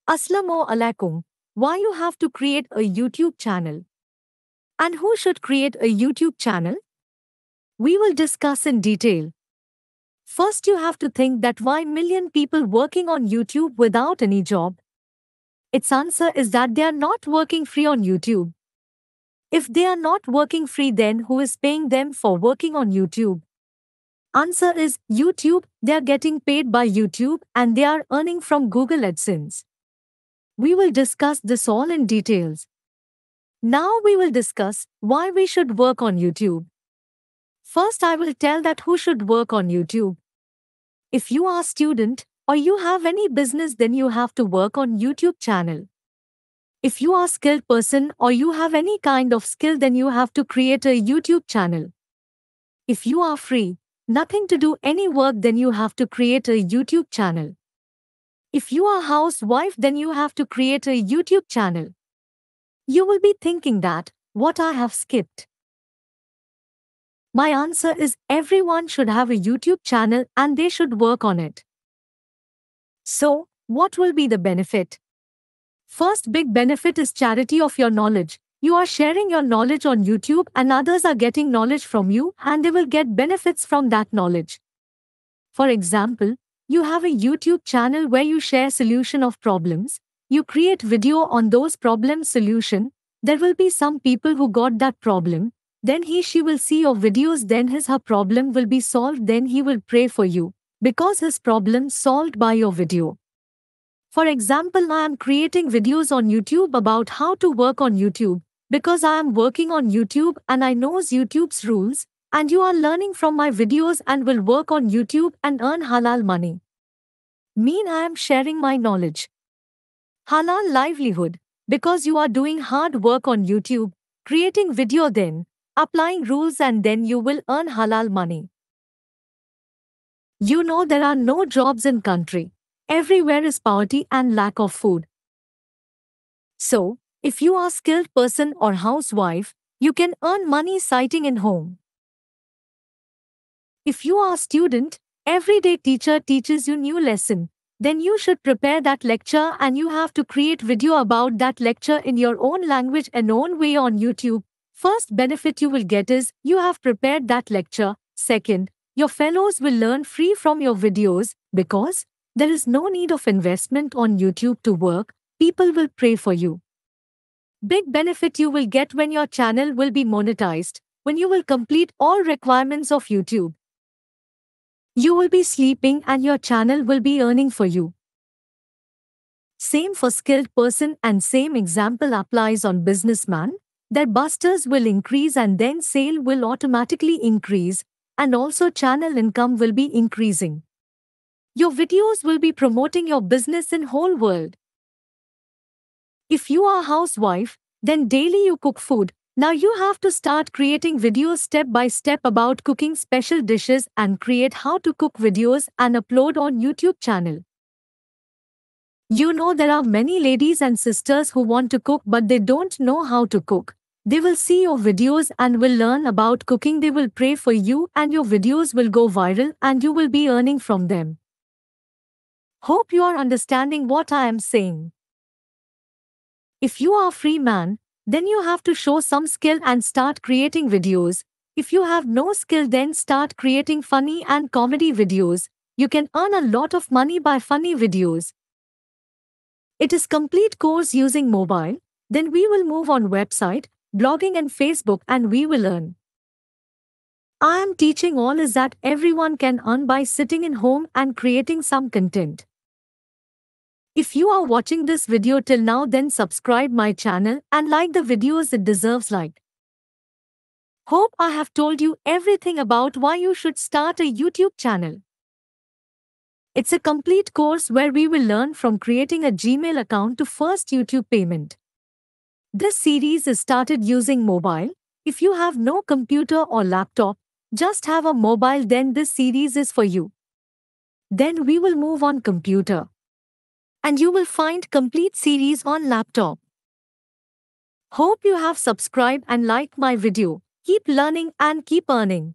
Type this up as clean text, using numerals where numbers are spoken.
Assalamu alaikum. Why you have to create a YouTube channel? And who should create a YouTube channel? We will discuss in detail. First, you have to think that why million people working on YouTube without any job? Its answer is that they are not working free on YouTube. If they are not working free, then who is paying them for working on YouTube? Answer is YouTube. They are getting paid by YouTube and they are earning from Google AdSense. We will discuss this all in details. Now we will discuss why we should work on YouTube. First, I will tell that who should work on YouTube. If you are a student or you have any business, then you have to work on YouTube channel. If you are a skilled person or you have any kind of skill, then you have to create a YouTube channel. If you are free, nothing to do any work, then you have to create a YouTube channel. If you are a housewife, then you have to create a YouTube channel. You will be thinking that, what I have skipped? My answer is everyone should have a YouTube channel and they should work on it. So, what will be the benefit? First big benefit is charity of your knowledge. You are sharing your knowledge on YouTube and others are getting knowledge from you and they will get benefits from that knowledge. For example, you have a YouTube channel where you share solution of problems. You create video on those problem solution. There will be some people who got that problem. Then she will see your videos, then her problem will be solved, then he will pray for you because his problem solved by your video. For example, I am creating videos on YouTube about how to work on YouTube because I am working on YouTube and I knows YouTube's rules, and you are learning from my videos and will work on YouTube and earn halal money. I am sharing my knowledge. Halal livelihood, because you are doing hard work on YouTube, creating video, then applying rules, and then you will earn halal money. You know there are no jobs in country. Everywhere is poverty and lack of food. So, if you are a skilled person or housewife, you can earn money sitting in home. If you are a student, everyday teacher teaches you new lesson, then you should prepare that lecture and you have to create video about that lecture in your own language and own way on YouTube. First benefit you will get is you have prepared that lecture. Second, your fellows will learn free from your videos because there is no need of investment on YouTube to work. People will pray for you. Big benefit you will get when your channel will be monetized, when you will complete all requirements of YouTube. You will be sleeping and your channel will be earning for you. Same for skilled person and same example applies on businessman. Their busters will increase and then sale will automatically increase and also channel income will be increasing. Your videos will be promoting your business in whole world. If you are a housewife, then daily you cook food. Now you have to start creating videos step by step about cooking special dishes and create how to cook videos and upload on YouTube channel. You know there are many ladies and sisters who want to cook but they don't know how to cook. They will see your videos and will learn about cooking. They will pray for you and your videos will go viral and you will be earning from them. Hope you are understanding what I am saying. If you are a free man, then you have to show some skill and start creating videos. If you have no skill, then start creating funny and comedy videos. You can earn a lot of money by funny videos. It is complete course using mobile. Then we will move on website, blogging and Facebook and we will earn. I am teaching all is that everyone can earn by sitting in home and creating some content. If you are watching this video till now, then subscribe my channel and like the videos, it deserves like. Hope I have told you everything about why you should start a YouTube channel. It's a complete course where we will learn from creating a Gmail account to first YouTube payment. This series is started using mobile. If you have no computer or laptop, just have a mobile, then this series is for you. Then we will move on computer. And you will find complete series on laptop. Hope you have subscribed and liked my video. Keep learning and keep earning.